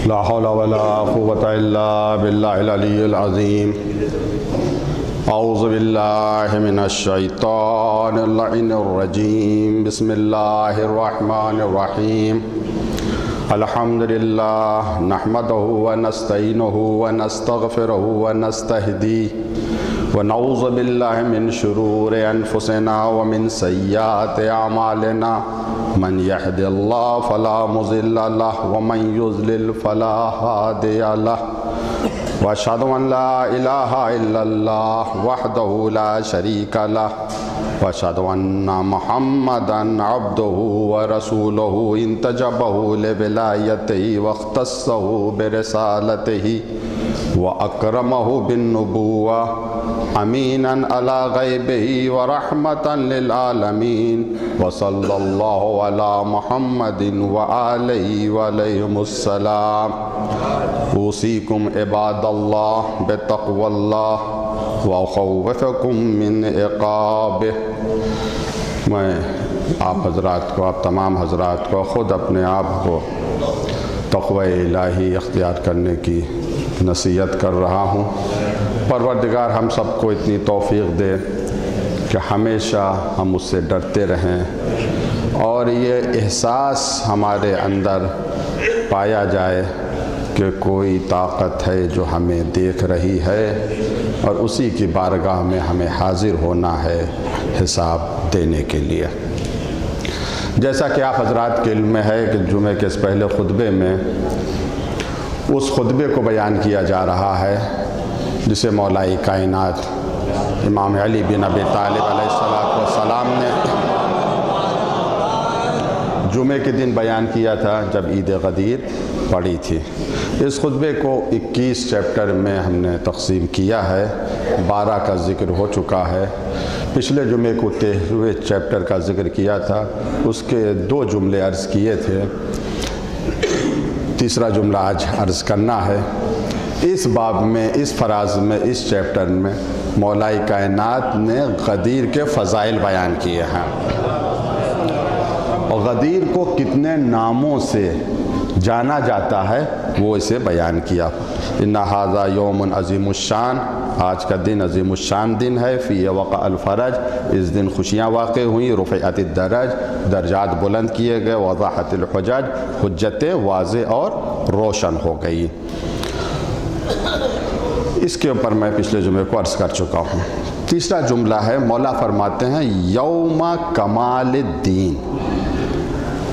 لا حول ولا قوة إلا بالله العلي العظيم أعوذ بالله من الشيطان اللعين الرجيم بسم الله الرحمن الرحيم الحمد لله نحمده ونستعينه ونستغفره ونستهديه ونعوذ بالله من شرور أنفسنا ومن سيئات أعمالنا من يهد الله فلا مضل له ومن يضلل فلا هادي له وأشهد أن لا إله إلا الله وحده لا شريك له وأشهد أن محمدًا عبده ورسوله انتجبه لولايته واختصه برسالته وأكرمه بالنبوة أمينًا على غيبه ورحمة للعالمين وصلى الله على محمد وآله وعليهم السلام أوصيكم عباد الله بتقوى الله وأخوفكم من عقابه۔ میں آپ حضرات کو، آپ تمام حضرات کو خود اپنے آپ کو تقوی الہی اختیار کرنے کی نصیحت کر رہا ہوں۔ پروردگار ہم سب کو اتنی توفیق دے کہ ہمیشہ ہم اس سے ڈرتے رہیں اور یہ احساس ہمارے اندر پایا جائے کہ کوئی طاقت ہے جو ہمیں دیکھ رہی ہے اور اسی کی بارگاہ میں ہمیں حاضر ہونا ہے حساب دینے کے لیے۔ جیسا کہ آپ حضرات کے علم میں ہے کہ جمعے کے اس پہلے خطبے میں اس خطبے کو بیان کیا جا رہا ہے جسے مولا کائنات امام علی بن ابی طالب علیہ السلام نے جمعے کے دن بیان کیا تھا جب عید غدیر پڑی تھی۔ اس خطبے کو 21 چیپٹر میں ہم نے تقسیم کیا ہے، 12 کا ذکر ہو چکا ہے۔ پچھلے جمعے کو 13ویں چیپٹر کا ذکر کیا تھا، اس کے 2 جملے عرض کیے تھے، تیسرا جملہ آج عرض کرنا ہے۔ اس باب میں، اس فراز میں، اس چیپٹر میں مولا کائنات نے غدیر کے فضائل بیان کیے ہیں اور غدیر کو کتنے ناموں سے جانا جاتا ہے وہ اسے بیان کیا۔ ان ھذا یوم عظیم الشان، آج کا دن عظیم الشان دن ہے۔ فی وقع الفرج، اس دن خوشیاں واقع ہوئیں۔ رفعت الدرج، درجات بلند کیے گئے۔ وضاحت الحجج، حجتیں واضح اور روشن ہو گئی۔ اس کے اوپر میں پچھلے جمعے کو عرض کر چکا ہوں۔ تیسرا جملہ ہے، مولا فرماتے ہیں یوم کمال الدین،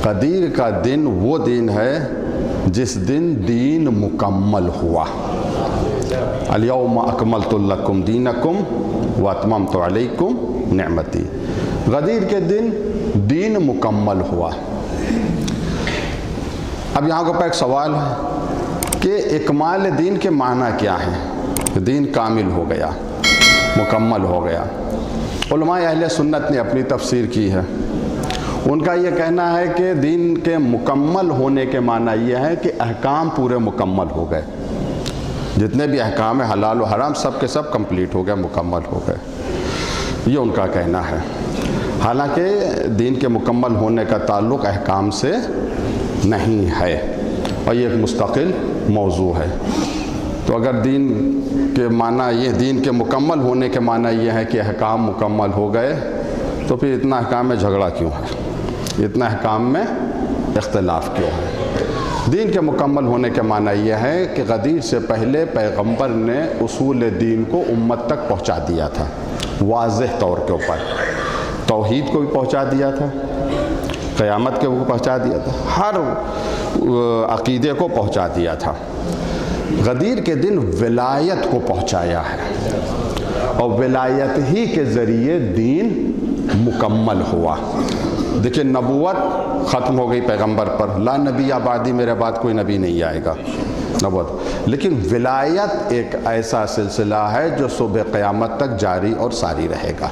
غدیر کا دن وہ دن ہے جس دن دین مکمل ہوا۔ الیوم اکملت لکم دینکم واتممت علیکم نعمتی، غدیر کے دن دین مکمل ہوا۔ اب یہاں کے اوپر ایک سوال ہے کہ اکمال دین کے معنی کیا ہیں؟ دین کامل ہو گیا، مکمل ہو گیا۔ علماء اہل سنت نے اپنی تفسیر کی ہے۔ ان کا یہ کہنا ہے کہ دین کے مکمل ہونے کے معنی یہ ہے کہ احکام پورے مکمل ہو گئے، جتنے بھی احکام حلال و حرام سب کے سب کمپلیٹ ہو گئے، مکمل ہو گئے، یہ ان کا کہنا ہے۔ حالانکہ دین کے مکمل ہونے کا تعلق احکام سے نہیں ہے اور یہ ایک مستقل موضوع ہے۔ تو اگر دین کے معنی یہ، دین کے مکمل ہونے کے معنی یہ ہے کہ احکام مکمل ہو گئے، تو پھر اتنا احکام میں جھگڑا کیوں ہے، اتنا احکام میں اختلاف کیوں ہے؟ دین کے مکمل ہونے کے معنی یہ ہے کہ غدیر سے پہلے پیغمبر نے اصول دین کو امت تک پہنچا دیا تھا، واضح طور کے اوپر توحید کو بھی پہنچا دیا تھا، قیامت کو بھی پہنچا دیا تھا، ہر عقیدے کو پہنچا دیا تھا۔ غدیر کے دن ولایت کو پہنچایا ہے اور ولایت ہی کے ذریعے دین مکمل ہوا۔ دیکھیں، نبوت ختم ہو گئی پیغمبر پر، لا نبی بعدی، میرے بعد کوئی نبی نہیں آئے گا، نبوت۔ لیکن ولایت ایک ایسا سلسلہ ہے جو صبح قیامت تک جاری اور ساری رہے گا۔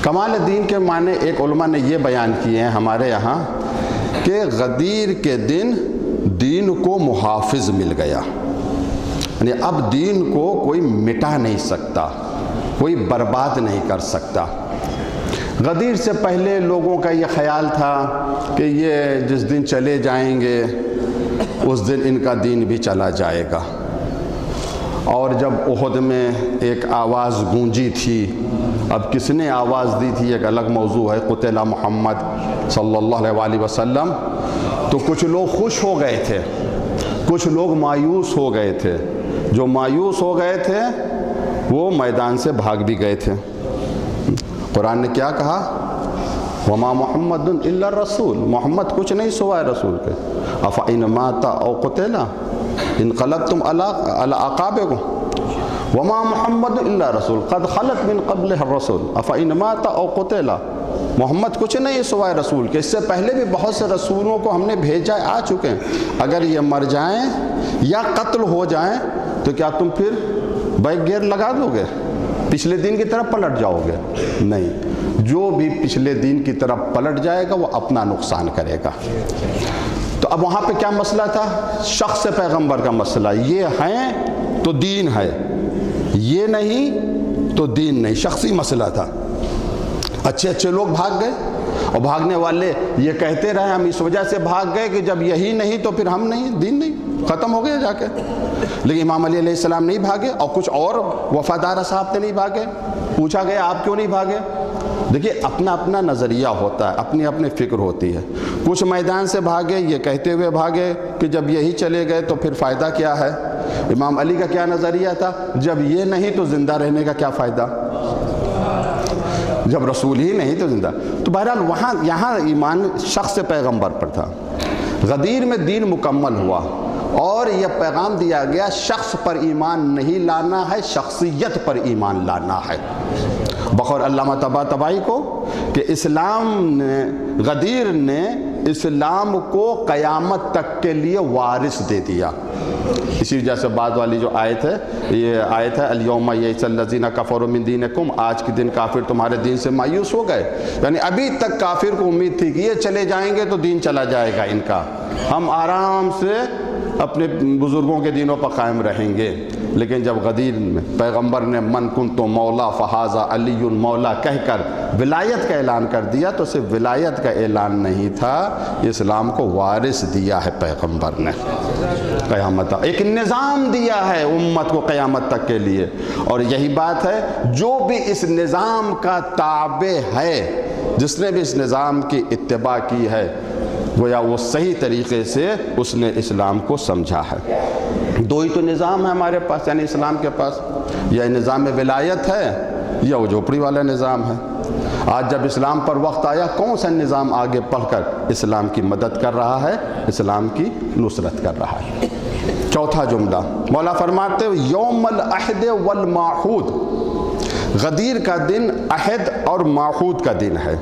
کمال دین کے معنی ایک علماء نے یہ بیان کیے ہیں ہمارے یہاں کہ غدیر کے دن دین کو محافظ مل گیا، یعنی اب دین کو کوئی مٹا نہیں سکتا، کوئی برباد نہیں کر سکتا۔ غدیر سے پہلے لوگوں کا یہ خیال تھا کہ یہ جس دن چلے جائیں گے اس دن ان کا دین بھی چلا جائے گا۔ اور جب احد میں ایک آواز گونجی تھی، اب کس نے آواز دی تھی ایک الگ موضوع ہے، قتل محمد صلی اللہ علیہ وآلہ وسلم، تو کچھ لوگ خوش ہو گئے تھے، کچھ لوگ مایوس ہو گئے تھے۔ جو مایوس ہو گئے تھے وہ میدان سے بھاگ بھی گئے تھے۔ قرآن نے کیا کہا؟ وما محمد الا الرسول، محمد کچھ نہیں سوائے رسول کے۔ افإن مات او قتل انقلبتم على اعقابكم وما محمد الا رسول قد خلت من قبلہ الرسول افإن مات او قتل، محمد کچھ نہیں سوائے رسول کے، اس سے پہلے بھی بہت سے رسولوں کو ہم نے بھیجا آ چکے ہیں، اگر یہ مر جائیں یا قتل ہو جائیں تو کیا تم پھر بیک گیئر لگا دو گے، پچھلے دین کی طرف پلٹ جاؤ گے؟ نہیں، جو بھی پچھلے دین کی طرف پلٹ جائے گا وہ اپنا نقصان کرے گا۔ تو اب وہاں پہ کیا مسئلہ تھا؟ شخص پیغمبر کا مسئلہ، یہ ہیں تو دین ہے، یہ نہیں تو دین نہیں، شخصی مسئلہ تھا۔ اچھے اچھے لوگ بھاگ گئے، اور بھاگنے والے یہ کہتے رہے ہم اس وجہ سے بھاگ گئے کہ جب یہی نہیں تو پھر ہم نہیں، دین نہیں، ختم ہو گیا جا کے۔ لیکن امام علی علیہ السلام نہیں بھاگے، اور کچھ اور وفادار صاحب تھے نہیں بھاگے۔ پوچھا گیا آپ کیوں نہیں بھاگے؟ دیکھیے اپنا اپنا نظریہ ہوتا ہے، اپنی اپنی فکر ہوتی ہے۔ کچھ میدان سے بھاگے یہ کہتے ہوئے بھاگے کہ جب یہی چلے گئے تو پھر فائدہ کیا ہے۔ امام علی کا کیا نظریہ تھا؟ جب یہ نہیں تو زندہ رہنے کا کیا فائدہ، جب رسول ہی نہیں تو زندہ۔ تو بہرحال یہاں ایمان شخص پیغمبر پر تھا۔ غدیر میں دین مکمل ہوا اور یہ پیغام دیا گیا شخص پر ایمان نہیں لانا ہے، شخصیت پر ایمان لانا ہے۔ بقول علامہ طباطبائی کو کہ اسلام نے، غدیر نے اسلام کو قیامت تک کے لیے وارث دے دیا۔ اسی وجہ سے بعد والی جو آیت ہے، یہ آیت ہے الیوم یئس الذین کفروا من دینکم، آج کے دن کافر تمہارے دین سے مایوس ہو گئے۔ یعنی ابھی تک کافر کو امید تھی کہ یہ چلے جائیں گے تو دین چلا جائے گا ان کا، ہم آرام سے اپنے بزرگوں کے دینوں پر قائم رہیں گے۔ لیکن جب غدیر میں پیغمبر نے من کنت مولا فہذا علی مولا کہہ کر ولایت کا اعلان کر دیا، تو صرف ولایت کا اعلان نہیں تھا، اسلام کو وارث دیا ہے پیغمبر نے، قیامت ایک نظام دیا ہے امت کو قیامت تک کے لیے۔ اور یہی بات ہے، جو بھی اس نظام کا تابع ہے، جس نے بھی اس نظام کی اتباع کی ہے، گویا وہ صحیح طریقے سے اس نے اسلام کو سمجھا ہے۔ دو ہی تو نظام ہے ہمارے پاس، یعنی اسلام کے پاس، یا نظام ولایت ہے یا وہ جھوپڑی والا نظام ہے۔ آج جب اسلام پر وقت آیا، کون سا نظام آگے پڑھ کر اسلام کی مدد کر رہا ہے، اسلام کی نصرت کر رہا ہے؟ چوتھا جملہ مولا فرماتے ہیں یوم العہد والمعہود، غدیر کا دن عہد اور معہود کا دن ہے۔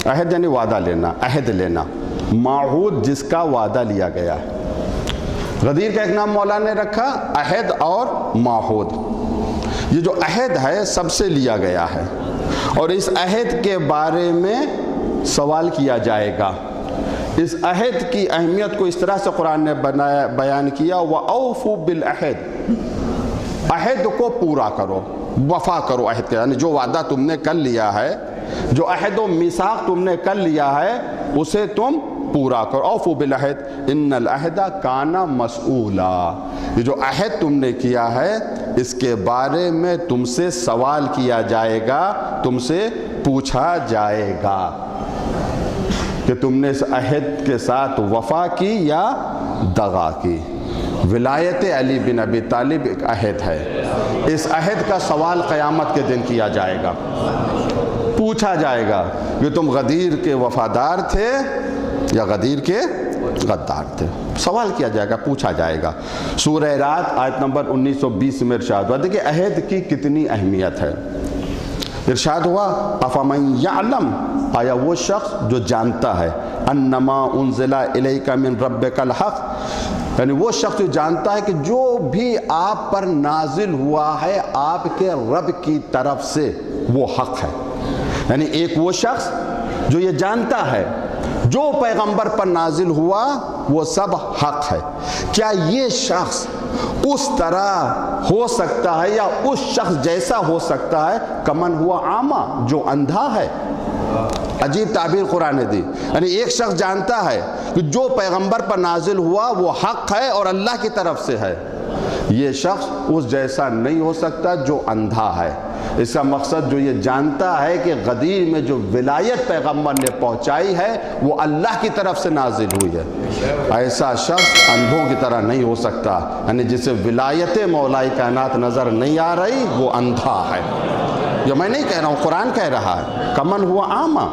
عہد یعنی وعدہ لینا، عہد لینا، معہود جس کا وعدہ لیا گیا ہے۔ غدیر کا ایک نام مولا نے رکھا عہد اور معہود۔ یہ جو عہد ہے سب سے لیا گیا ہے، اور اس عہد کے بارے میں سوال کیا جائے گا۔ اس عہد کی اہمیت کو اس طرح سے قرآن نے بیان کیا، وَأَوْفُوا بِالْعَہْدِ، عہد کو پورا کرو، وفا کرو عہد کے، یعنی جو وعدہ تم نے کر لیا ہے، جو عہد و میثاق تم نے کر لیا ہے، اسے تم پورا کرو۔ اوفوا بالعہد ان العہد کان مسئولا، یہ جو عہد تم نے کیا ہے اس کے بارے میں تم سے سوال کیا جائے گا، تم سے پوچھا جائے گا کہ تم نے اس عہد کے ساتھ وفا کی یا دغا کی۔ ولایت علی بن ابی طالب ایک عہد ہے، اس عہد کا سوال قیامت کے دن کیا جائے گا، پوچھا جائے گا کہ تم غدیر کے وفادار تھے یا غدیر کے غدار تھے، سوال کیا جائے گا، پوچھا جائے گا۔ سورہ رات آیت نمبر 1920 میں ارشاد ہوا، دیکھیں عہد کی کتنی اہمیت ہے۔ ارشاد ہوا افمن یعلم، آیا وہ شخص جو جانتا ہے، انما انزل الیک من ربک الحق، یعنی وہ شخص جو جانتا ہے کہ جو بھی آپ پر نازل ہوا ہے آپ کے رب کی طرف سے وہ حق ہے۔ یعنی ایک وہ شخص جو یہ جانتا ہے جو پیغمبر پر نازل ہوا وہ سب حق ہے، کیا یہ شخص اس طرح ہو سکتا ہے یا اس شخص جیسا ہو سکتا ہے کمن ہوا عاما، جو اندھا ہے؟ عجیب تعبیر قرآن نے دی. یعنی ایک شخص جانتا ہے کہ جو پیغمبر پر نازل ہوا وہ حق ہے اور اللہ کی طرف سے ہے. یہ شخص اس جیسا نہیں ہو سکتا جو اندھا ہے. اس کا مقصد جو یہ جانتا ہے کہ غدیر میں جو ولایت پیغمبر نے پہنچائی ہے وہ اللہ کی طرف سے نازل ہوئی ہے. ایسا شخص اندھوں کی طرح نہیں ہو سکتا. یعنی جسے ولایت مولا کائنات نظر نہیں آ رہی وہ اندھا ہے. یہ میں نہیں کہہ رہا ہوں، قرآن کہہ رہا ہے. کمن ہوا اعمیٰ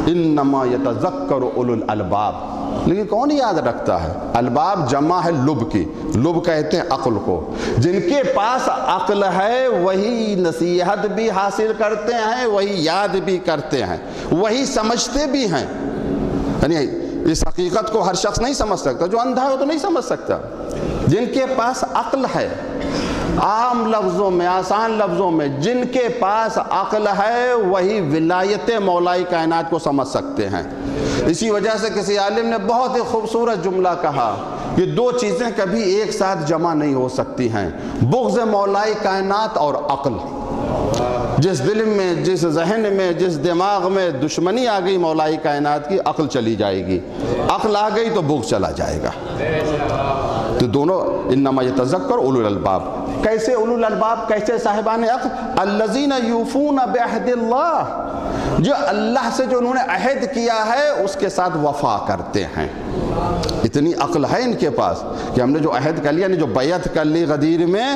انما یتذکر اولو الالباب. لیکن کون یاد رکھتا ہے؟ الباب جمع ہے لب کی. لب کہتے ہیں عقل کو. جن کے پاس عقل ہے وہی نصیحت بھی حاصل کرتے ہیں، وہی یاد بھی کرتے ہیں، وہی سمجھتے بھی ہیں. یعنی اس حقیقت کو ہر شخص نہیں سمجھ سکتا. جو اندھا ہے وہ تو نہیں سمجھ سکتا. جن کے پاس عقل ہے، عام لفظوں میں، آسان لفظوں میں، جن کے پاس عقل ہے وہی ولایت مولا کائنات کو سمجھ سکتے ہیں. اسی وجہ سے کسی عالم نے بہت ہی خوبصورت جملہ کہا کہ دو چیزیں کبھی ایک ساتھ جمع نہیں ہو سکتی ہیں، بغض مولا کائنات اور عقل. جس دل میں، جس ذہن میں، جس دماغ میں دشمنی آ گئی مولا کائنات کی، عقل چلی جائے گی. عقل آ گئی تو بغض چلا جائے گا. تو دونوں انما یتذکر اولو الالباب. کیسے اولو الالباب؟ کیسے صاحبان عقل؟ الذین یوفون بعہد اللہ، جو اللہ سے جو انہوں نے عہد کیا ہے اس کے ساتھ وفا کرتے ہیں. اتنی عقل ہے ان کے پاس کہ ہم نے جو عہد کر لیا، یعنی جو بیعت کر لی غدیر میں،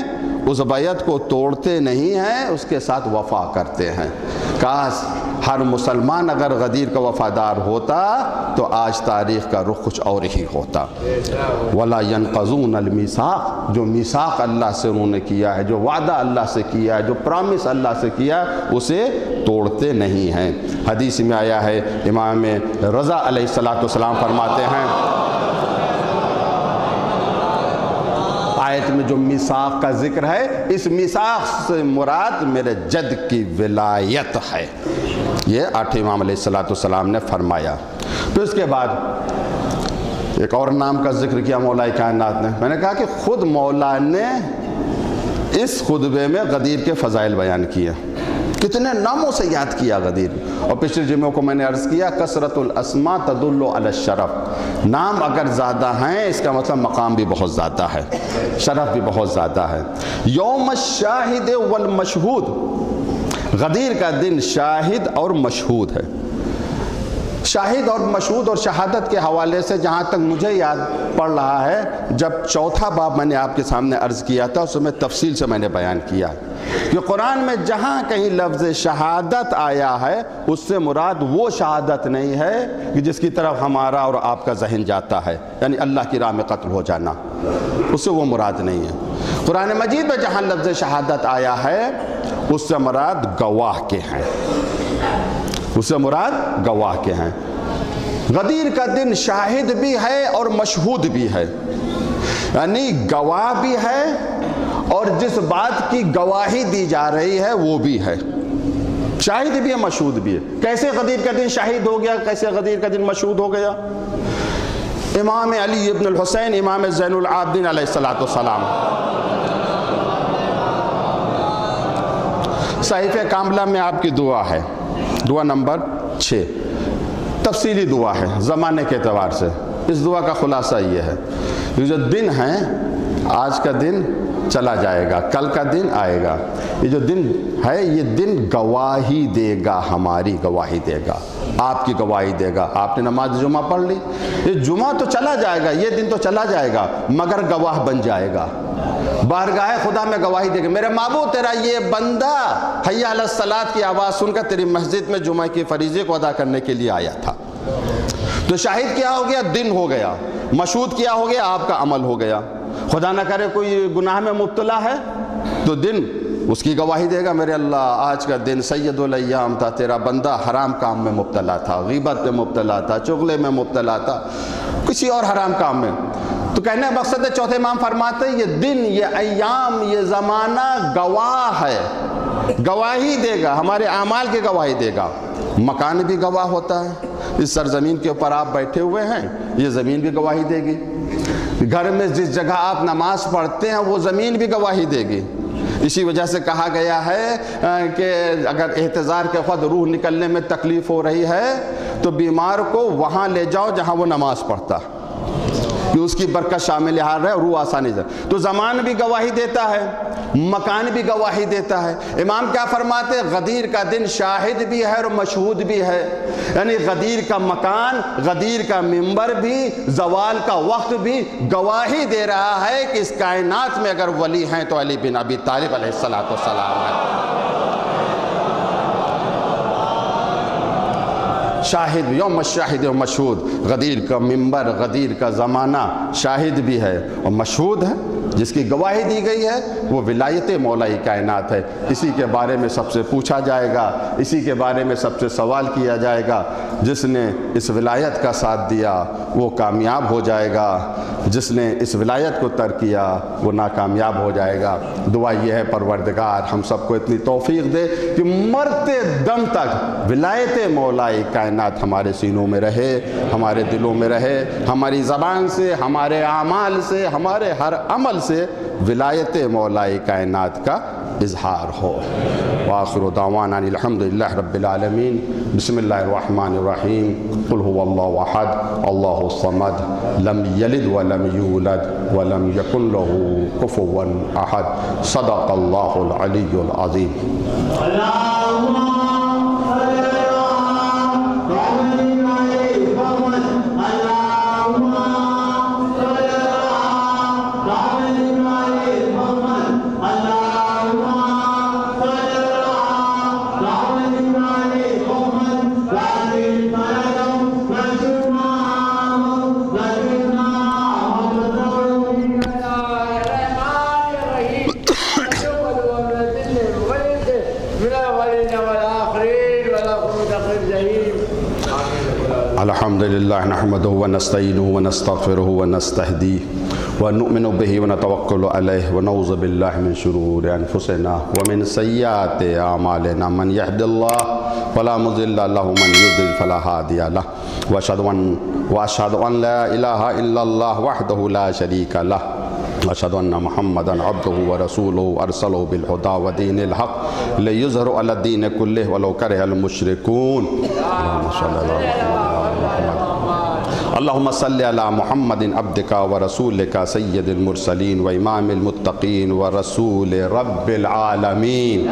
اس بیعت کو توڑتے نہیں ہیں، اس کے ساتھ وفا کرتے ہیں. کاش ہر مسلمان اگر غدیر کا وفادار ہوتا تو آج تاریخ کا رخ کچھ اور ہی ہوتا. وَلَا يَنْقَضُونَ الْمِيثَاقَ، جو میثاق اللہ سے انہوں نے کیا ہے، جو وعدہ اللہ سے کیا ہے، جو پرامس اللہ سے کیا ہے، اسے توڑتے نہیں ہیں. حدیث میں آیا ہے، امام رضا علیہ السلام فرماتے ہیں، آیت میں جو میثاق کا ذکر ہے، اس میثاق سے مراد میرے جد کی ولایت ہے. یہ آٹھ امام علیہ السلام نے فرمایا. تو اس کے بعد ایک اور نام کا ذکر کیا مولا کائنات نے. میں نے کہا کہ خود مولا نے اس خطبے میں غدیر کے فضائل بیان کیے. کتنے ناموں سے یاد کیا غدیر. اور پچھلے جمعوں کو میں نے عرض کیا کثرت الاسماء تدل علی الشرف. نام اگر زیادہ ہیں اس کا مطلب مقام بھی بہت زیادہ ہے، شرف بھی بہت زیادہ ہے. یوم الشاہد والمشہود، غدیر کا دن شاہد اور مشہود ہے. شاہد اور مشہود اور شہادت کے حوالے سے جہاں تک مجھے یاد پڑ رہا ہے، جب چوتھا باب میں نے آپ کے سامنے عرض کیا تھا اس میں تفصیل سے میں نے بیان کیا کہ قرآن میں جہاں کہیں لفظ شہادت آیا ہے اس سے مراد وہ شہادت نہیں ہے کہ جس کی طرف ہمارا اور آپ کا ذہن جاتا ہے، یعنی اللہ کی راہ میں قتل ہو جانا، اس سے وہ مراد نہیں ہے. قرآن مجید میں جہاں لفظ شہادت آیا ہے اس سے مراد گواہ کے ہیں، اس سے مراد گواہ کے ہیں. غدیر کا دن شاہد بھی ہے اور مشہود بھی ہے، یعنی گواہ بھی ہے اور جس بات کی گواہی دی جا رہی ہے وہ بھی ہے. شاہد بھی ہے، مشہود بھی ہے. کیسے غدیر کا دن شاہد ہو گیا، کیسے غدیر کا دن مشہود ہو گیا؟ امام علی ابن الحسین امام زین العابدین علیہ السلام، صحیفہ کاملہ میں آپ کی دعا ہے، دعا نمبر 6، تفصیلی دعا ہے زمانے کے اعتبار سے. اس دعا کا خلاصہ یہ ہے، یہ جو دن ہے، آج کا دن چلا جائے گا، کل کا دن آئے گا. یہ جو دن ہے یہ دن گواہی دے گا، ہماری گواہی دے گا، آپ کی گواہی دے گا. آپ نے نماز جمعہ پڑھ لی، یہ جمعہ تو چلا جائے گا، یہ دن تو چلا جائے گا، مگر گواہ بن جائے گا. بارگاہ خدا میں گواہی دے گا، میرے معبود تیرا یہ بندہ حی علی الصلاۃ کی آواز سن کر تیری مسجد میں جمعہ کی فریضے کو ادا کرنے کے لیے آیا تھا. تو شاہد کیا ہو گیا؟ دن ہو گیا. مشہود کیا ہو گیا؟ آپ کا عمل ہو گیا. خدا نہ کرے کوئی گناہ میں مبتلا ہے تو دن اس کی گواہی دے گا، میرے اللہ آج کا دن سید الایام تھا، تیرا بندہ حرام کام میں مبتلا تھا، غیبت میں مبتلا تھا، چغلے میں مبتلا تھا، کسی اور حرام کام میں. تو کہنے کا مقصد ہے، چوتھے امام فرماتے ہیں یہ دن، یہ ایام، یہ زمانہ گواہ ہے، گواہی دے گا، ہمارے اعمال کی گواہی دے گا. مکان بھی گواہ ہوتا ہے. اس سرزمین کے اوپر آپ بیٹھے ہوئے ہیں، یہ زمین بھی گواہی دے گی. گھر میں جس جگہ آپ نماز پڑھتے ہیں وہ زمین بھی گواہی دے گی. اسی وجہ سے کہا گیا ہے کہ اگر احتضار کے وقت روح نکلنے میں تکلیف ہو رہی ہے تو بیمار کو وہاں لے جاؤ جہاں وہ نماز پڑھتا، کہ اس کی برکت شامل حال رہے، روح آسانی سے۔ تو زمان بھی گواہی دیتا ہے، مکان بھی گواہی دیتا ہے۔ امام کیا فرماتے ہیں؟ غدیر کا دن شاہد بھی ہے اور مشہود بھی ہے، یعنی غدیر کا مکان، غدیر کا منبر بھی، زوال کا وقت بھی گواہی دے رہا ہے کہ اس کائنات میں اگر ولی ہیں تو علی بن ابی طالب علیہ السلام ہے۔ شاہد یوم الشاہد و مشہود، غدیر کا منبر، غدیر کا زمانہ شاہد بھی ہے اور مشہود ہے۔ جس کی گواہی دی گئی ہے وہ ولایت مولا کائنات ہے۔ اسی کے بارے میں سب سے پوچھا جائے گا، اسی کے بارے میں سب سے سوال کیا جائے گا۔ جس نے اس ولایت کا ساتھ دیا وہ کامیاب ہو جائے گا، جس نے اس ولایت کو ترک کیا وہ ناکامیاب ہو جائے گا۔ دعا یہ ہے پروردگار ہم سب کو اتنی توفیق دے کہ مرتے دم تک ولایت مولا کائنات ہمارے سینوں میں رہے، ہمارے دلوں میں رہے، ہماری زبان سے، ہمارے اعمال سے، ہمارے ہر عمل سے ولایت مولا کائنات کا اظہار ہو۔ وآخر دعوانا الحمدللہ رب العالمین۔ بسم اللہ الرحمن الرحیم۔ قل هو اللہ احد اللہ الصمد لم یلد ولم یولد ولم یکن له کفوا احد۔ صدق اللہ العلی العظیم۔ الحمدللہ نحمدہ ونستعینہ ونستغفرہ ونستہدیہ ونؤمن بہ ونتوکل علیہ ونعوذ باللہ من شرور انفسنا ومن سیئات اعمالنا من یہد اللہ فلا مضل لہ ومن یضلل فلا ہادی لہ واشہد ان لا الہ الا اللہ وحدہ لا شریک لہ واشہد ان محمدا عبدہ ورسولہ ارسلہ بالہدی ودین الحق لیظہرہ علی الدین کلہ ولو کرہ المشرکون۔ اللہم صلی علی محمد عبدک ورسولک سید المرسلین وامام المتقین ورسول رب العالمین۔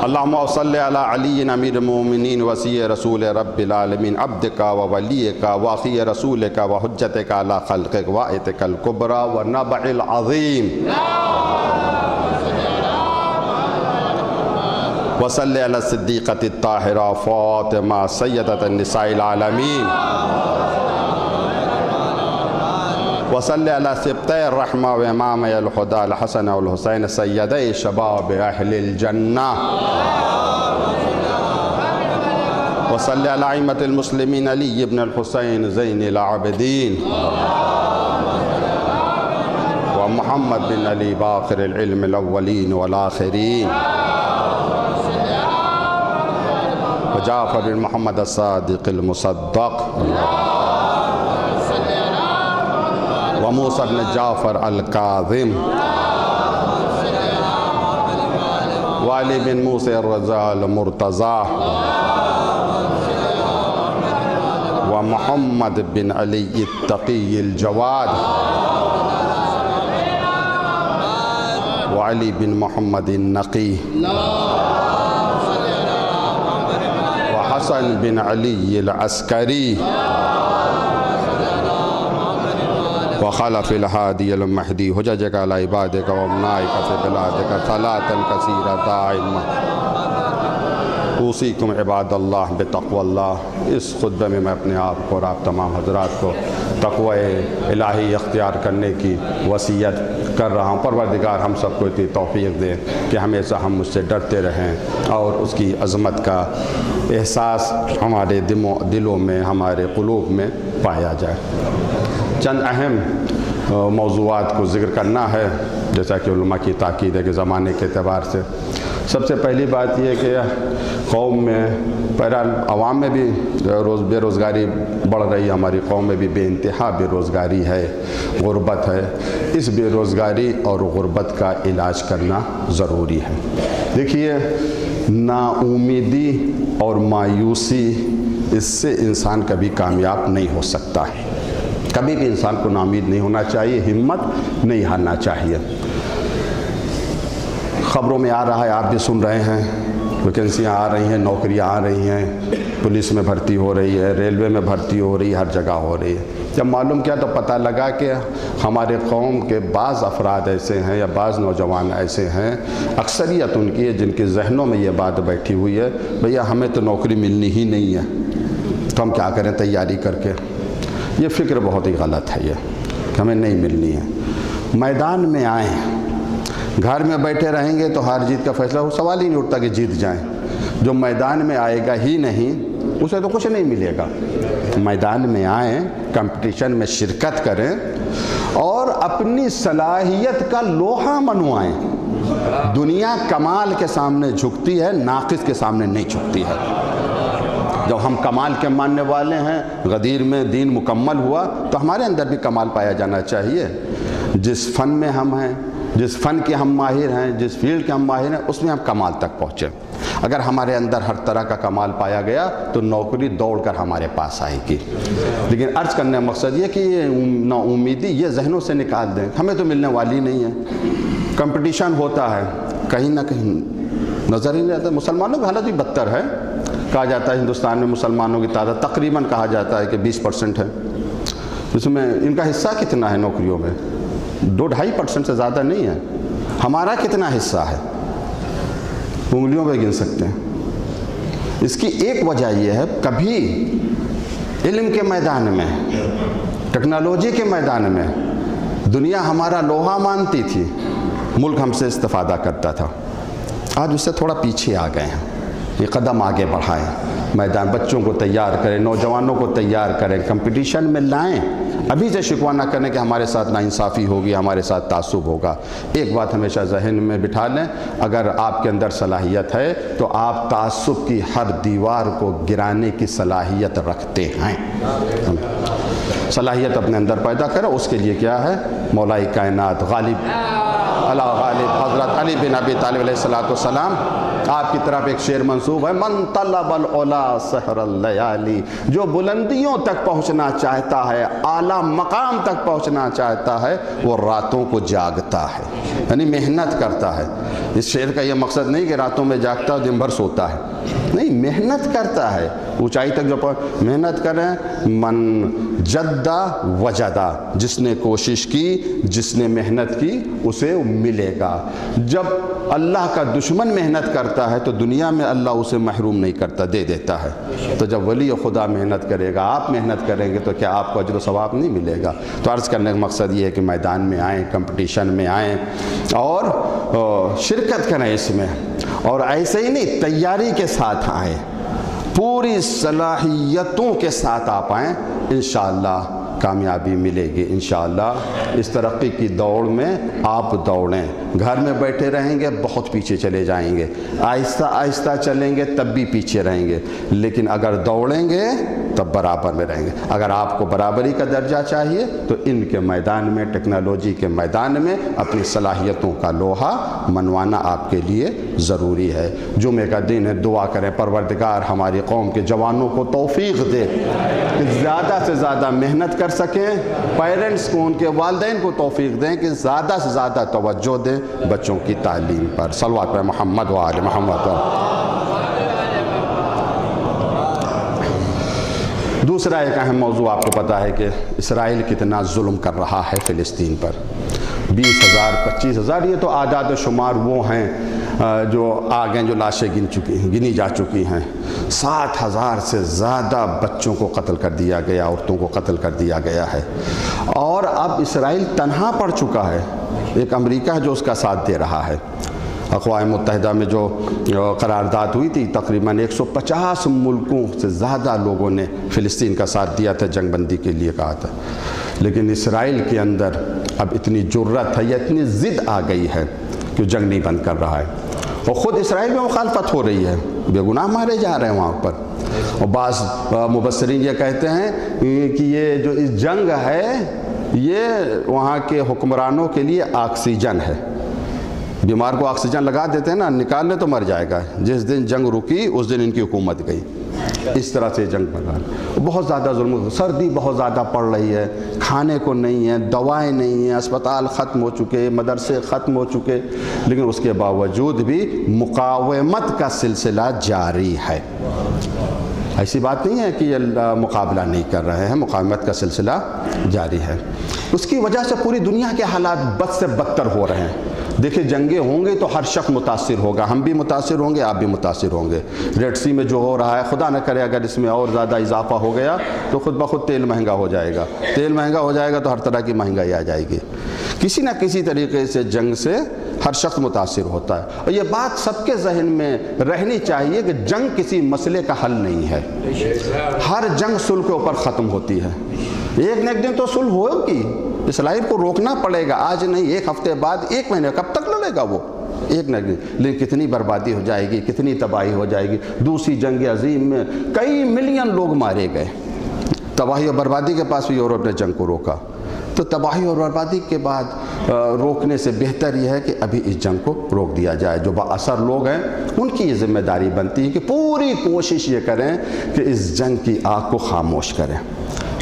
اللہم صلی علی علی امیر المومنین وسیع رسول رب العالمین عبدک وولیک واخی رسولک وحجتک علی خلقک وآیتک الکبری ونبع العظیم۔ وصلی علی الصدیقۃ الطاہرہ فاطمہ سیدۃ النساء العالمین۔ وصلی علی سبطِ الرحمہ و امام الہدی الحسن والحسین سیدی شباب اہل الجنہ۔ وصلی علی ائمۃ المسلمین علی بن الحسین زین العابدین ومحمد بن علی باقر العلم الاولین والآخرین وجعفر بن محمد الصادق المصدق وموسى بن جعفر الكاظم وعلي بن موسى الرضا المرتضى ومحمد بن علي التقي الجواد وعلي بن محمد النقي وحسن بن علي العسكري وخلف الهادي المهدي حججك على عبادك وابنائك في بلادك صلاة كثيرة دائمة۔ اوصیکم عباد اللہ بتقوی اللہ۔ اس خطبے میں اپنے آپ کو اور آپ تمام حضرات کو تقوی الہی اختیار کرنے کی وصیت کر رہا ہوں۔ پروردگار ہم سب کو اتنی توفیق دے کہ ہمیشہ ہم اس سے ڈرتے رہیں اور اس کی عظمت کا احساس ہمارے دلوں میں، ہمارے قلوب میں پایا جائے۔ چند اہم موضوعات کو ذکر کرنا ہے جیسا کہ علماء کی تاکید ہے کہ زمانے کے اعتبار سے سب سے پہلی بات یہ کہ قوم میں بہرحال عوام میں بھی بے روزگاری بڑھ رہی ہے، ہماری قوم میں بھی بے انتہا بے روزگاری ہے، غربت ہے۔ اس بے روزگاری اور غربت کا علاج کرنا ضروری ہے۔ دیکھیے، نا امیدی اور مایوسی، اس سے انسان کبھی کامیاب نہیں ہو سکتا ہے۔ کبھی بھی انسان کو ناامید نہیں ہونا چاہیے، ہمت نہیں ہارنا چاہیے۔ خبروں میں آ رہا ہے، آپ بھی سن رہے ہیں، ویکنسیاں آ رہی ہیں، نوکریاں آ رہی ہیں، پولیس میں بھرتی ہو رہی ہے، ریلوے میں بھرتی ہو رہی ہے، ہر جگہ ہو رہی ہے۔ جب معلوم کیا تو پتہ لگا کہ ہمارے قوم کے بعض افراد ایسے ہیں یا بعض نوجوان ایسے ہیں، اکثریت ان کی ہے جن کے ذہنوں میں یہ بات بیٹھی ہوئی ہے، بھیا ہمیں تو نوکری ملنی ہی نہیں ہے، تو ہم کیا کریں تیاری کر کے۔ یہ فکر بہت ہی غلط ہے، یہ کہ ہمیں نہیں ملنی ہے۔ میدان میں آئیں، گھر میں بیٹھے رہیں گے تو ہار جیت کا فیصلہ سوال ہی نہیں اٹھتا کہ جیت جائیں۔ جو میدان میں آئے گا ہی نہیں، اسے تو کچھ نہیں ملے گا۔ میدان میں آئیں، کمپٹیشن میں شرکت کریں اور اپنی صلاحیت کا لوہا منوائیں۔ دنیا کمال کے سامنے جھکتی ہے، ناقص کے سامنے نہیں جھکتی ہے۔ جب ہم کمال کے ماننے والے ہیں، غدیر میں دین مکمل ہوا، تو ہمارے اندر بھی کمال پایا جانا چاہیے۔ جس فن میں ہم ہیں، جس فن کے ہم ماہر ہیں، جس فیلڈ کے ہم ماہر ہیں، اس میں ہم کمال تک پہنچے۔ اگر ہمارے اندر ہر طرح کا کمال پایا گیا تو نوکری دوڑ کر ہمارے پاس آئے گی۔ لیکن عرض کرنے کا مقصد یہ کہ یہ نا امیدی یہ ذہنوں سے نکال دیں، ہمیں تو ملنے والی نہیں ہے۔ کمپٹیشن ہوتا ہے، کہیں نہ کہیں نظر ہی نہیں آتا۔ مسلمانوں کی حالت بھی بدتر ہے۔ کہا جاتا ہے ہندوستان میں مسلمانوں کی تعداد تقریباً کہا جاتا ہے کہ 20% ہے۔ اس میں ان کا حصہ کتنا ہے نوکریوں میں؟ 2-2.5% سے زیادہ نہیں ہے۔ ہمارا کتنا حصہ ہے؟ انگلیوں پہ گن سکتے ہیں۔ اس کی ایک وجہ یہ ہے، کبھی علم کے میدان میں، ٹیکنالوجی کے میدان میں دنیا ہمارا لوہا مانتی تھی، ملک ہم سے استفادہ کرتا تھا۔ آج اس سے تھوڑا پیچھے آ گئے ہیں۔ یہ قدم آگے بڑھائیں، میدان بچوں کو تیار کریں، نوجوانوں کو تیار کریں، کمپٹیشن میں لائیں۔ ابھی سے شکوہ نہ کریں کہ ہمارے ساتھ ناانصافی ہوگی، ہمارے ساتھ تعصب ہوگا۔ ایک بات ہمیشہ ذہن میں بٹھا لیں، اگر آپ کے اندر صلاحیت ہے تو آپ تعصب کی ہر دیوار کو گرانے کی صلاحیت رکھتے ہیں۔ صلاحیت اپنے اندر پیدا کرو، اس کے لیے کیا ہے؟ مولا کائنات غالب حضرت علی بن ابی طالب علیہ السلام آپ کی طرف ایک شعر منسوب ہے، من طلب العلا سحر اللیالی، جو بلندیوں تک پہنچنا چاہتا ہے، اعلیٰ مقام تک پہنچنا چاہتا ہے، وہ راتوں کو جاگتا ہے، یعنی محنت کرتا ہے۔ اس شعر کا یہ مقصد نہیں کہ راتوں میں جاگتا ہے دن بھر سوتا ہے، نہیں، محنت کرتا ہے، اونچائی تک جو محنت کریں۔ من جدہ وجدہ، جس نے کوشش کی، جس نے محنت کی، اسے ملے گا۔ جب اللہ کا دشمن محنت کرتا ہے تو دنیا میں اللہ اسے محروم نہیں کرتا، دے دیتا ہے۔ تو جب ولی خدا محنت کرے گا، آپ محنت کریں گے، تو کیا آپ کو اجر و ثواب نہیں ملے گا؟ تو عرض کرنے کا مقصد یہ ہے کہ میدان میں آئیں، کمپٹیشن میں آئیں اور شرکت کریں اس میں، اور ایسے ہی نہیں، تیاری کے ساتھ آئیں، پوری صلاحیتوں کے ساتھ آپ آئیں، انشاءاللہ کامیابی ملے گی۔ انشاءاللہ اس ترقی کی دوڑ میں آپ دوڑیں۔ گھر میں بیٹھے رہیں گے بہت پیچھے چلے جائیں گے، آہستہ آہستہ چلیں گے تب بھی پیچھے رہیں گے، لیکن اگر دوڑیں گے تب برابر میں رہیں گے۔ اگر آپ کو برابری کا درجہ چاہیے تو ان کے میدان میں، ٹیکنالوجی کے میدان میں اپنی صلاحیتوں کا لوہا منوانا آپ کے لیے ضروری ہے۔ جمعہ کا دن ہے، دعا کریں پروردگار ہماری قوم کے جوانوں کو توفیق دے کہ زیادہ سے زیادہ محنت کر سکیں، پیرنٹس کو، ان کے والدین کو توفیق دیں کہ زیادہ سے زیادہ توجہ دیں بچوں کی تعلیم پر۔ صلوات پہ محمد و آل محمد۔ دوسرا ایک اہم موضوع آپ کو پتہ ہے کہ اسرائیل کتنا ظلم کر رہا ہے فلسطین پر۔ 20,000 25,000 یہ تو اعداد و شمار وہ ہیں جو آگے جو لاشیں گنی جا چکی ہیں۔ 60,000 سے زیادہ بچوں کو قتل کر دیا گیا، عورتوں کو قتل کر دیا گیا ہے، اور اب اسرائیل تنہا پڑ چکا ہے۔ ایک امریکہ ہے جو اس کا ساتھ دے رہا ہے۔ اقوام متحدہ میں جو قرارداد ہوئی تھی، تقریباً 150 ملکوں سے زیادہ لوگوں نے فلسطین کا ساتھ دیا تھا، جنگ بندی کے لیے کہا تھا، لیکن اسرائیل کے اندر اب اتنی جرت ہے یا اتنی ضد آ گئی ہے کہ جنگ نہیں بند کر رہا ہے۔ اور خود اسرائیل میں مخالفت ہو رہی ہے، بے گناہ مارے جا رہے ہیں وہاں پر۔ اور بعض مبصرین یہ کہتے ہیں کہ یہ جو اس جنگ ہے یہ وہاں کے حکمرانوں کے لیے آکسیجن ہے۔ بیمار کو آکسیجن لگا دیتے ہیں نا، نکالنے تو مر جائے گا، جس دن جنگ رکی اس دن ان کی حکومت گئی۔ اس طرح سے جنگ بنا، بہت زیادہ ظلم، سردی بہت زیادہ پڑ رہی ہے، کھانے کو نہیں ہے، دوائیں نہیں ہیں، اسپتال ختم ہو چکے، مدرسے ختم ہو چکے، لیکن اس کے باوجود بھی مقاومت کا سلسلہ جاری ہے۔ ایسی بات نہیں ہے کہ یہ مقابلہ نہیں کر رہے ہیں، مقاومت کا سلسلہ جاری ہے۔ اس کی وجہ سے پوری دنیا کے حالات بد سے بدتر ہو رہے ہیں۔ دیکھیں جنگیں ہوں گے تو ہر شخص متاثر ہوگا، ہم بھی متاثر ہوں گے، آپ بھی متاثر ہوں گے۔ ریڈ سی میں جو ہو رہا ہے، خدا نہ کرے اگر اس میں اور زیادہ اضافہ ہو گیا تو خود بخود تیل مہنگا ہو جائے گا، تیل مہنگا ہو جائے گا تو ہر طرح کی مہنگائی آ جائے گی۔ کسی نہ کسی طریقے سے جنگ سے ہر شخص متاثر ہوتا ہے، اور یہ بات سب کے ذہن میں رہنی چاہیے کہ جنگ کسی مسئلے کا حل نہیں ہے۔ ہر جنگ صلح کے اوپر ختم ہوتی ہے، ایک نہ ایک دن تو صلح ہوگی۔ اسرائیل کو روکنا پڑے گا، آج نہیں، ایک ہفتے بعد، ایک مہینے، کب تک لڑے گا وہ؟ ایک نہ ایک دن، لیکن کتنی بربادی ہو جائے گی، کتنی تباہی ہو جائے گی۔ دوسری جنگ عظیم میں کئی ملین لوگ مارے گئے، تباہی اور بربادی کے پاس بھی یورپ نے جنگ کو روکا۔ تو تباہی اور بربادی کے بعد روکنے سے بہتر یہ ہے کہ ابھی اس جنگ کو روک دیا جائے۔ جو با اثر لوگ ہیں ان کی یہ ذمہ داری بنتی ہے کہ پوری کوشش یہ کریں کہ اس جنگ کی آگ کو خاموش کریں،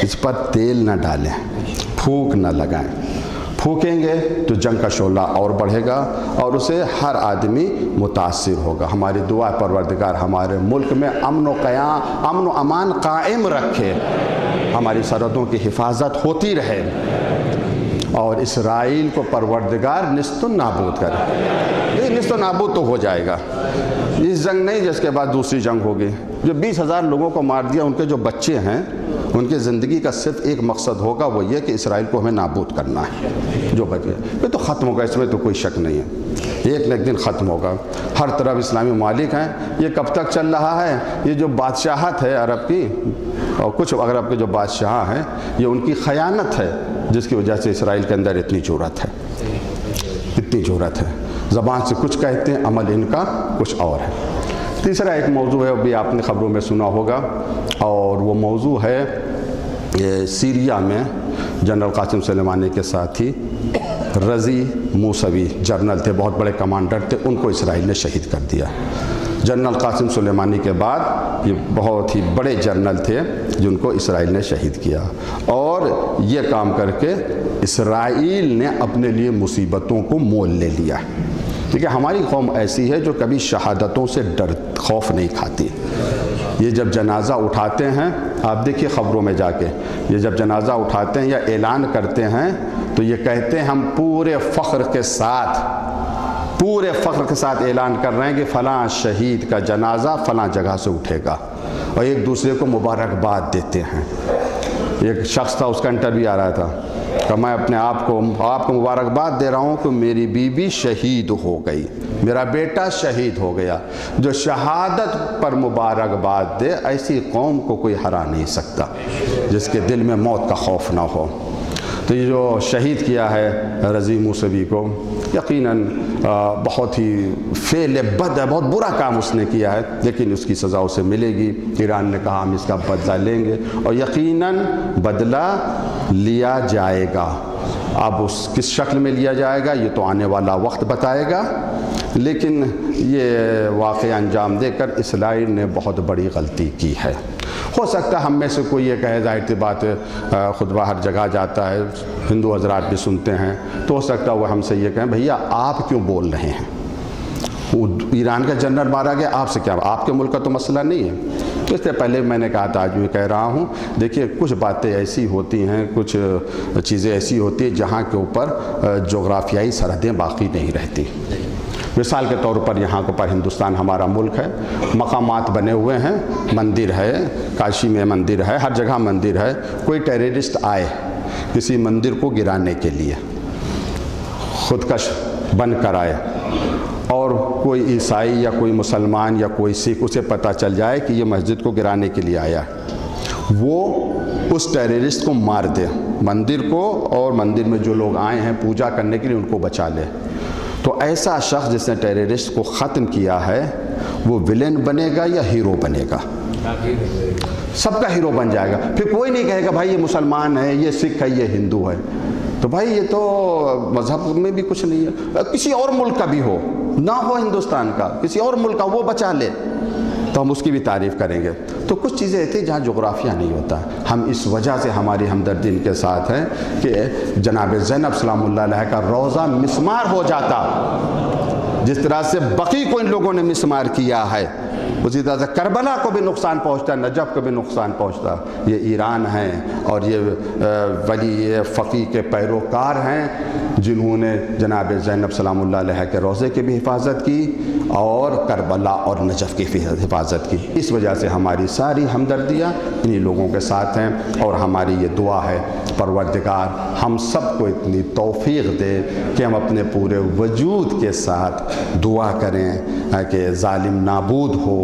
اس پر تیل نہ ڈالیں، پھونک نہ لگائیں۔ پھونکیں گے تو جنگ کا شعلہ اور بڑھے گا اور اسے ہر آدمی متاثر ہوگا۔ ہماری دعا پروردگار ہمارے ملک میں امن و امان قائم رکھے، ہماری سرحدوں کی حفاظت ہوتی رہے، اور اسرائیل کو پروردگار نیست و نابود کرے۔ یہ نیست و نابود تو ہو جائے گا، اس جنگ نہیں جس کے بعد دوسری جنگ ہوگی۔ جو 20,000 لوگوں کو مار دیا، ان کے جو بچے ہیں ان کی زندگی کا صرف ایک مقصد ہوگا، وہ یہ کہ اسرائیل کو ہمیں نابود کرنا ہے۔ جو بچے یہ تو ختم ہوگا، اس میں تو کوئی شک نہیں ہے، ایک نہ ایک دن ختم ہوگا۔ ہر طرف اسلامی ممالک ہیں، یہ کب تک چل رہا ہے؟ یہ جو بادشاہت ہے عرب کی، اور کچھ عرب کے جو بادشاہ ہیں، یہ ان کی خیانت ہے جس کی وجہ سے اسرائیل کے اندر اتنی جرأت ہے، اتنی جرأت ہے۔ زبان سے کچھ کہتے ہیں، عمل ان کا کچھ اور ہے۔ تیسرا ایک موضوع ہے، وہ بھی آپ نے خبروں میں سنا ہوگا، اور وہ موضوع ہے سیریا میں جنرل قاسم سلیمانی کے ساتھی رضی موسوی جنرل تھے، بہت بڑے کمانڈر تھے، ان کو اسرائیل نے شہید کر دیا۔ جنرل قاسم سلیمانی کے بعد یہ بہت ہی بڑے جنرل تھے جن کو اسرائیل نے شہید کیا، اور یہ کام کر کے اسرائیل نے اپنے لیے مصیبتوں کو مول لے لیا۔ ٹھیک ہے، ہماری قوم ایسی ہے جو کبھی شہادتوں سے خوف نہیں کھاتی۔ یہ جب جنازہ اٹھاتے ہیں، آپ دیکھیے خبروں میں جا کے، یہ جب جنازہ اٹھاتے ہیں یا اعلان کرتے ہیں تو یہ کہتے ہیں ہم پورے فخر کے ساتھ اعلان کر رہے ہیں کہ فلاں شہید کا جنازہ فلاں جگہ سے اٹھے گا، اور ایک دوسرے کو مبارکباد دیتے ہیں۔ ایک شخص تھا، اس کا انٹرویو آ رہا تھا کہ میں اپنے آپ کو مبارکباد دے رہا ہوں کہ میری بیوی شہید ہو گئی، میرا بیٹا شہید ہو گیا۔ جو شہادت پر مبارکباد دے، ایسی قوم کو کوئی ہرا نہیں سکتا جس کے دل میں موت کا خوف نہ ہو۔ تو یہ جو شہید کیا ہے رضی موسوی کو، یقیناً بہت ہی فعل بد ہے، بہت برا کام اس نے کیا ہے، لیکن اس کی سزا اسے ملے گی۔ ایران نے کہا ہم اس کا بدلہ لیں گے، اور یقیناً بدلہ لیا جائے گا۔ اب اس کس شکل میں لیا جائے گا یہ تو آنے والا وقت بتائے گا، لیکن یہ واقعہ انجام دے کر اسرائیل نے بہت بڑی غلطی کی ہے۔ ہو سکتا ہے ہم میں سے کوئی یہ کہے، ظاہر سی بات ہے، خطبہ ہر جگہ جاتا ہے، ہندو حضرات بھی سنتے ہیں، تو ہو سکتا ہے وہ ہم سے یہ کہیں بھیا آپ کیوں بول رہے ہیں؟ ایران کا جنرل مارا گیا، آپ سے کیا؟ آپ کے ملک کا تو مسئلہ نہیں ہے۔ تو اس سے پہلے میں نے کہا تھا، آج بھی کہہ رہا ہوں، دیکھیے کچھ باتیں ایسی ہوتی ہیں، کچھ چیزیں ایسی ہوتی ہیں جہاں کے اوپر جغرافیائی سرحدیں باقی نہیں رہتی۔ مثال کے طور پر یہاں کے اوپر ہندوستان ہمارا ملک ہے، مقامات بنے ہوئے ہیں، مندر ہے، کاشی میں مندر ہے، ہر جگہ مندر ہے۔ کوئی ٹیررسٹ آئے کسی مندر کو گرانے کے لیے، خودکش بن کر آئے، اور کوئی عیسائی یا کوئی مسلمان یا کوئی سکھ اسے پتہ چل جائے کہ یہ مسجد کو گرانے کے لیے آیا ہے، وہ اس ٹیررسٹ کو مار دے، مندر کو اور مندر میں جو لوگ آئے ہیں پوجا کرنے کے لیے ان کو بچا لے، تو ایسا شخص جس نے ٹیررسٹ کو ختم کیا ہے وہ ویلن بنے گا یا ہیرو بنے گا؟ سب کا ہیرو بن جائے گا. پھر کوئی نہیں کہے گا بھائی یہ مسلمان ہے، یہ سکھ ہے، یہ ہندو ہے. تو بھائی یہ تو مذہب میں بھی کچھ نہیں ہے. کسی اور ملک کا بھی ہو، نہ ہو ہندوستان کا، کسی اور ملک کا وہ بچا لے تو ہم اس کی بھی تعریف کریں گے. تو کچھ چیزیں ایسی جہاں جغرافیہ نہیں ہوتا. ہم اس وجہ سے ہماری ہمدردی ان کے ساتھ ہے کہ جناب زینب سلام اللہ علیہ کا روضہ مسمار ہو جاتا، جس طرح سے بقی کو ان لوگوں نے مسمار کیا ہے، اسی طرح سے کربلا کو بھی نقصان پہنچتا، نجف کو بھی نقصان پہنچتا. یہ ایران ہیں اور یہ ولی فقی کے پیروکار ہیں جنہوں نے جناب زینب سلام اللہ علیہ کے روضے کی بھی حفاظت کی اور کربلا اور نجف کی حفاظت کی. اس وجہ سے ہماری ساری ہمدردیاں انہی لوگوں کے ساتھ ہیں. اور ہماری یہ دعا ہے پروردگار ہم سب کو اتنی توفیق دے کہ ہم اپنے پورے وجود کے ساتھ دعا کریں کہ ظالم نابود ہو،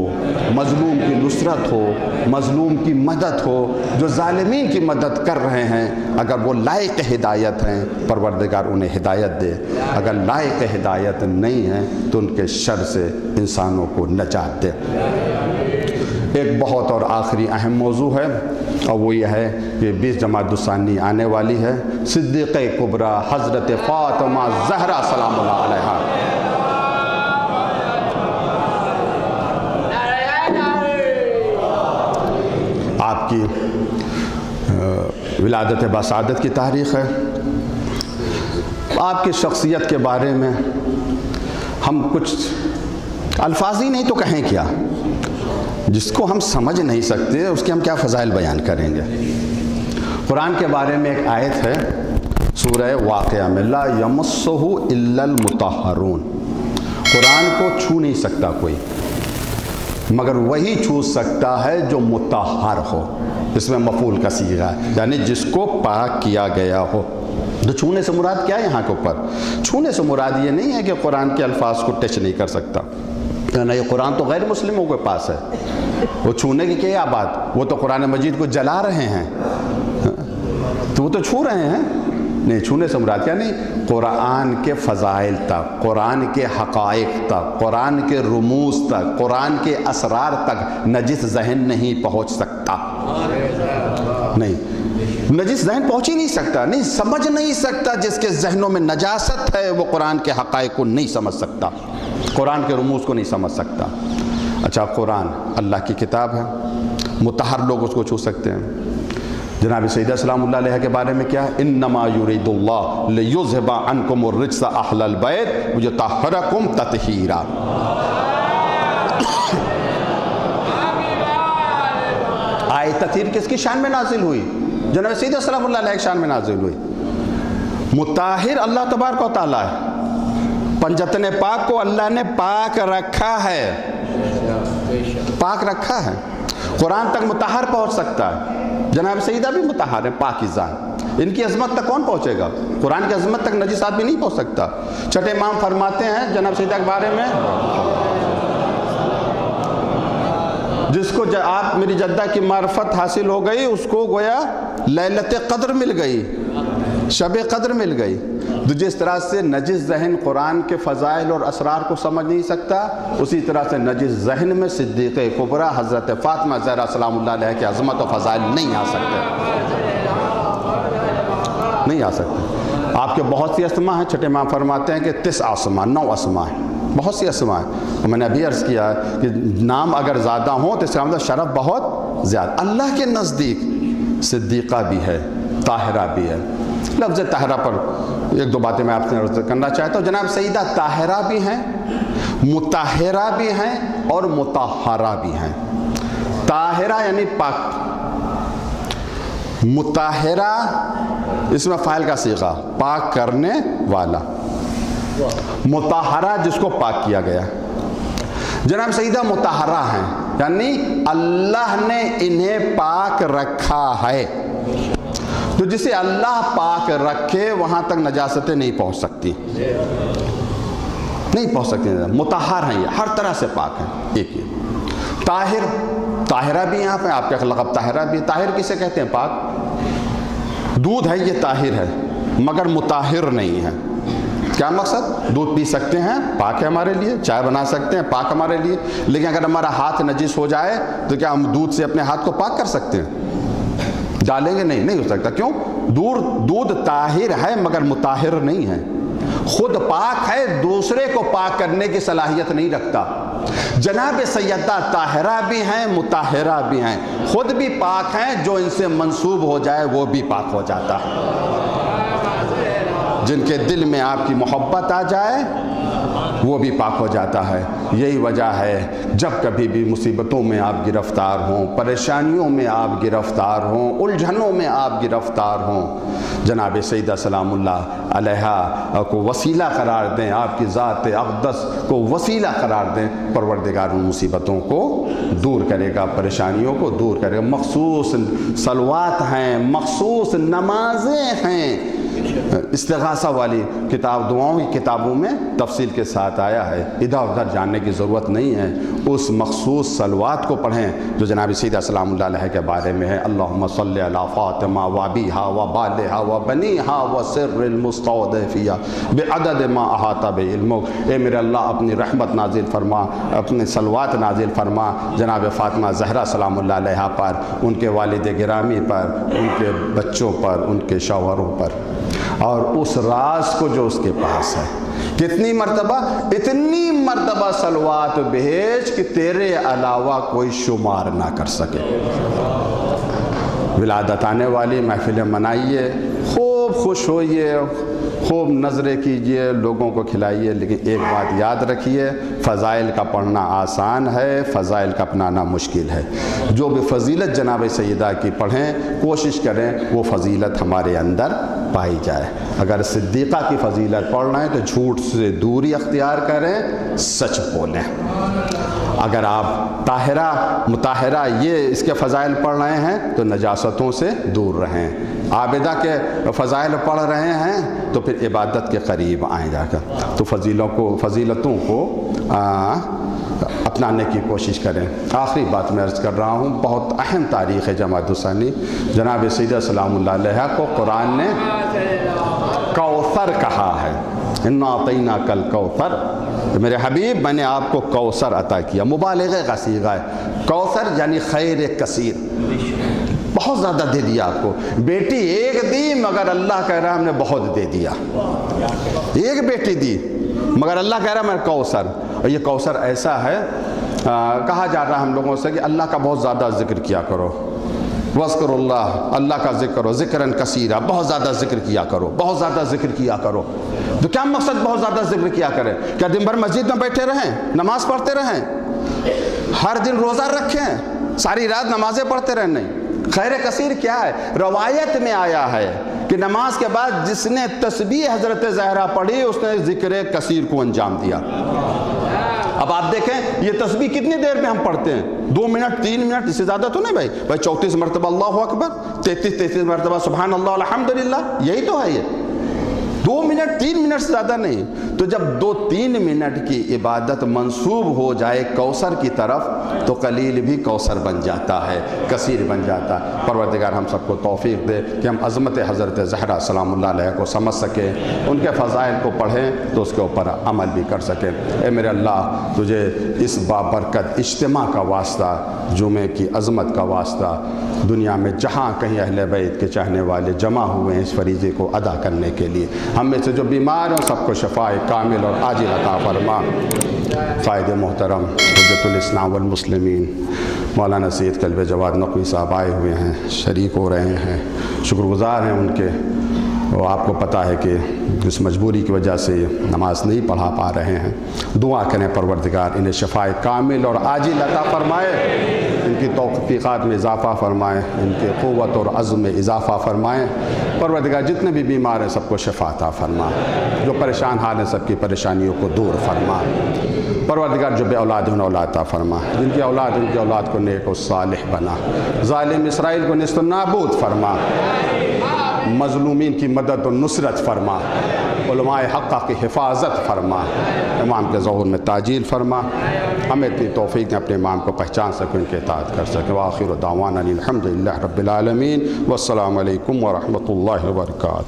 مظلوم کی نصرت ہو، مظلوم کی مدد ہو. جو ظالمین کی مدد کر رہے ہیں اگر وہ لائق ہدایت ہیں پروردگار انہیں ہدایت دے، اگر لائق ہدایت نہیں ہیں تو ان کے شر سے انسانوں کو نجات دے. ایک بہت اور آخری اہم موضوع ہے اور وہ یہ ہے کہ 20 جمادی الثانی آنے والی ہے. صدیقہ کبریٰ حضرت فاطمہ زہرا سلام اللہ علیہا آپ کی ولادت بسعادت کی تاریخ ہے. آپ کی شخصیت کے بارے میں ہم کچھ الفاظ ہی نہیں تو کہیں کیا، جس کو ہم سمجھ نہیں سکتے اس کے ہم کیا فضائل بیان کریں گے. قرآن کے بارے میں ایک آیت ہے سورہ واقعہ میں، لا یمسہ الا المطہرون. قرآن کو چھو نہیں سکتا کوئی مگر وہی چھو سکتا ہے جو مطہر ہو. اس میں مفعول کا صیغہ ہے، یعنی جس کو پاک کیا گیا ہو. تو چھونے سے مراد کیا ہے یہاں کے اوپر؟ چھونے سے مراد یہ نہیں ہے کہ قرآن کے الفاظ کو ٹچ نہیں کر سکتا. یہ قرآن تو غیر مسلموں کے پاس ہے، وہ چھونے کی کیا بات؟ وہ تو قرآن مجید کو جلا رہے ہیں تو وہ تو چھو رہے ہیں. نہیں، چھونے سے مراد کیا نہیں، قرآن کے فضائل تک، قرآن کے حقائق تک، قرآن کے رموز تک، قرآن کے اسرار تک نجس ذہن نہیں پہنچ سکتا. نہیں، نجس ذہن پہنچ ہی نہیں سکتا، نہیں سمجھ نہیں سکتا. جس کے ذہنوں میں نجاست ہے وہ قرآن کے حقائق کو نہیں سمجھ سکتا، قرآن کے رموز کو نہیں سمجھ سکتا. اچھا، قرآن اللہ کی کتاب ہے، مطہر لوگ اس کو چھو سکتے ہیں. جناب سیدہ سلام اللہ علیہ کے بارے میں کیا ہے؟ انما یرید اللہ لیذھب عنکم الرجس اہل البیت ویطہرکم تطہیرا. آیت تطہیر کس کی شان میں نازل ہوئی؟ جناب سیدہ سلام اللہ علیہ کی شان میں نازل ہوئی. مطہر اللہ تبارک و تعالیٰ ہے. پنجتن پاک کو اللہ نے پاک رکھا ہے، پاک رکھا ہے. قرآن تک مطہر پہنچ سکتا ہے. جناب سیدہ بھی مطہر ہے، پاکیزہ. ان کی عظمت تک کون پہنچے گا؟ قرآن کی عظمت تک نجس آدمی نہیں پہنچ سکتا. چھٹے امام فرماتے ہیں جناب سیدہ کے بارے میں، جس کو آپ میری جدہ کی معرفت حاصل ہو گئی اس کو گویا لیلت قدر مل گئی، شب قدر مل گئی. تو جس طرح سے نجس ذہن قرآن کے فضائل اور اسرار کو سمجھ نہیں سکتا، اسی طرح سے نجس ذہن میں صدیقہ کبریٰ حضرت فاطمہ زہرا سلام اللہ علیہ کی عظمت و فضائل نہیں آ سکتے، نہیں آ سکتے. آپ کے بہت سی اسماء ہیں. چھٹے امام فرماتے ہیں کہ 9 اسماء، 9 اسماء ہیں، بہت سی اسماء ہیں. میں نے ابھی عرض کیا کہ نام اگر زیادہ ہوں تو اس کا مطلب شرف بہت زیادہ. اللہ کے نزدیک صدیقہ بھی ہے، طاہرہ بھی ہے. لفظ طاہرہ پر ایک دو باتیں میں آپ سے عرض کرنا چاہتا ہوں. جناب سیدہ طاہرہ بھی ہیں، مطہرہ بھی ہیں اور مطہرہ بھی ہیں. طاہرہ یعنی پاک، مطہرہ اس میں فاعل کا صیغہ پاک کرنے والا، مطہرہ جس کو پاک کیا گیا. جناب سیدہ مطہرہ ہیں یعنی اللہ نے انہیں پاک رکھا ہے. تو جسے اللہ پاک رکھے وہاں تک نجاستیں نہیں پہنچ سکتی، نہیں پہنچ سکتی. مطہر ہیں، یہ ہر طرح سے پاک ہیں. ایک یہ طاہر، طاہرہ بھی یہاں پہ آپ کا لقب طاہرہ بھی. طاہر کسے کہتے ہیں؟ پاک. دودھ ہے یہ طاہر ہے مگر مطہر نہیں ہے. کیا مقصد؟ دودھ پی سکتے ہیں، پاک ہے ہمارے لیے، چائے بنا سکتے ہیں، پاک ہمارے لیے، لیکن اگر ہمارا ہاتھ نجس ہو جائے تو کیا ہم دودھ سے اپنے ہاتھ کو پاک کر سکتے ہیں؟ ڈالیں گے؟ نہیں ہو سکتا۔ کیوں؟ دودھ طاہر ہے مگر مطہر نہیں ہے، خود پاک ہے، دوسرے کو پاک کرنے کی صلاحیت نہیں رکھتا۔ جناب سیدہ طاہرہ بھی ہیں، مطہرہ بھی ہیں، خود بھی پاک ہیں، جو ان سے منسوب ہو جائے وہ بھی پاک ہو جاتا ہے۔ جن کے دل میں آپ کی محبت آ جائے وہ بھی پاک ہو جاتا ہے۔ یہی وجہ ہے جب کبھی بھی مصیبتوں میں آپ گرفتار ہوں، پریشانیوں میں آپ گرفتار ہوں، الجھنوں میں آپ گرفتار ہوں، جناب سیدہ سلام اللہ علیہا کو وسیلہ قرار دیں، آپ کی ذات اقدس کو وسیلہ قرار دیں، پروردگار ان مصیبتوں کو دور کرے گا، پریشانیوں کو دور کرے گا۔ مخصوص صلوات ہیں، مخصوص نمازیں ہیں، استغاثہ والی کتاب، دعاؤں کی کتابوں میں تفصیل کے ساتھ آیا ہے، ادھر ادھر جاننے کی ضرورت نہیں ہے۔ اس مخصوص صلوات کو پڑھیں جو جناب سیدہ سلام اللہ علیہ کے بارے میں ہے۔ اللہم صلی علی فاطمہ وابیہا وبالہا وبنیہا وسر المستودعفیہ بعدد ما احاط بعلمک۔ اے میرے اللہ اپنی رحمت نازل فرما، اپنے صلوات نازل فرما جناب فاطمہ زہرا سلام اللہ علیہ پر، ان کے والد گرامی پر، ان کے بچوں پر، ان کے شوہروں پر، اور اس راز کو جو اس کے پاس ہے۔ کتنی مرتبہ؟ اتنی مرتبہ صلوات بھیج کہ تیرے علاوہ کوئی شمار نہ کر سکے۔ ولادت آنے والی محفلیں منائیے، خوب خوش ہوئیے، خوب نظریں کیجئے، لوگوں کو کھلائیے، لیکن ایک بات یاد رکھیے، فضائل کا پڑھنا آسان ہے، فضائل کا اپنانا مشکل ہے۔ جو بھی فضیلت جناب سیدہ کی پڑھیں، کوشش کریں وہ فضیلت ہمارے اندر پائی جائے۔ اگر صدیقہ کی فضیلت پڑھ رہے ہیں تو جھوٹ سے دوری اختیار کریں، سچ بولیں۔ اگر آپ طاہرہ مطہرہ یہ اس کے فضائل پڑھ رہے ہیں تو نجاستوں سے دور رہیں۔ عابدہ کے فضائل پڑھ رہے ہیں تو پھر عبادت کے قریب آئیں جا کر، تو فضیلتوں کو اپنانے کی کوشش کریں۔ آخری بات میں عرض کر رہا ہوں، بہت اہم تاریخ ہے جماعت الثانی۔ جناب سیدہ سلام اللہ علیہ کو قرآن نے کوثر کہا ہے، اِنَّا أَعْطَيْنَاكَ الْكَوْثَرَ، میرے حبیب میں نے آپ کو کوثر عطا کیا۔ مبالغہ کا صیغہ ہے، کوثر یعنی خیر کثیر، بہت زیادہ دے دیا آپ کو۔ بیٹی ایک دی مگر اللہ کہہ رہا ہم نے بہت دے دیا، ایک بیٹی دی مگر اللہ کہہ رہا میں کوثر۔ اور یہ کوثر ایسا ہے، کہا جا رہا ہے ہم لوگوں سے کہ اللہ کا بہت زیادہ ذکر کیا کرو، وَاذْكُرُوا اللَّهَ، اللہ کا ذکر کرو، ذکراً کثیرا، بہت زیادہ ذکر کیا کرو، بہت زیادہ ذکر کیا کرو۔ تو کیا مقصد بہت زیادہ ذکر کیا کریں؟ کیا دن بھر مسجد میں بیٹھے رہیں، نماز پڑھتے رہیں، ہر دن روزہ رکھیں، ساری رات نمازیں پڑھتے رہیں؟ نہیں۔ خیر کثیر کیا ہے؟ روایت میں آیا ہے کہ نماز کے بعد جس نے تسبیح حضرت زہرا پڑھی اس نے ذکر کثیر کو انجام دیا۔ اب آپ دیکھیں یہ تسبیح کتنی دیر میں ہم پڑھتے ہیں؟ 2 منٹ 3 منٹ، اس سے زیادہ تو نہیں بھائی 34 مرتبہ اللہ اکبر، 33 مرتبہ سبحان اللہ الحمدللہ، یہی تو ہے یہ۔ 2 منٹ 3 منٹ سے زیادہ نہیں۔ تو جب 2-3 منٹ کی عبادت منسوب ہو جائے کوثر کی طرف تو قلیل بھی کوثر بن جاتا ہے، کثیر بن جاتا ہے۔ پروردگار ہم سب کو توفیق دے کہ ہم عظمت حضرت زہرا سلام اللہ علیہ کو سمجھ سکیں، ان کے فضائل کو پڑھیں تو اس کے اوپر عمل بھی کر سکیں۔ اے میرے اللہ تجھے اس بابرکت اجتماع کا واسطہ، جمعے کی عظمت کا واسطہ، دنیا میں جہاں کہیں اہل بیت کے چاہنے والے جمع ہوئے ہیں اس فریضے کو ادا کرنے کے لیے، ہم میں سے جو بیمار ہیں سب کو شفاء کامل اور عاجل عطا فرما۔ قائد محترم حجت الاسلام والمسلمین مولانا سید قلب جواد نقوی صاحب آئے ہوئے ہیں، شریک ہو رہے ہیں، شکر گزار ہیں ان کے۔ اور آپ کو پتہ ہے کہ اس مجبوری کی وجہ سے نماز نہیں پڑھا پا رہے ہیں، دعا کریں پروردگار انہیں شفاء کامل اور عاجل عطا فرمائے، ان کی توفیقات میں اضافہ فرمائیں، ان کے قوت اور عزم میں اضافہ فرمائیں۔ پروردگار جتنے بھی بیمار ہیں سب کو شفا عطا فرما، جو پریشان حال ہیں سب کی پریشانیوں کو دور فرما۔ پروردگار جو بے اولاد ہیں انہیں اولاد عطا فرما، جن کی اولاد ان کی اولاد کو نیک و صالح بنا، ظالم اسرائیل کو نیست و نابود فرما، مظلومین کی مدد و نصرت فرما، علماء حقہ کی حفاظت فرما، امام کے ظہور میں تعجیل فرما، ہمیں اتنی توفیق دیں اپنے امام کو پہچان سکیں، ان کے اطاعت کر سکیں۔ وآخر دعوانا الحمدللہ رب العالمین، والسلام علیکم ورحمۃ اللہ وبرکاتہ۔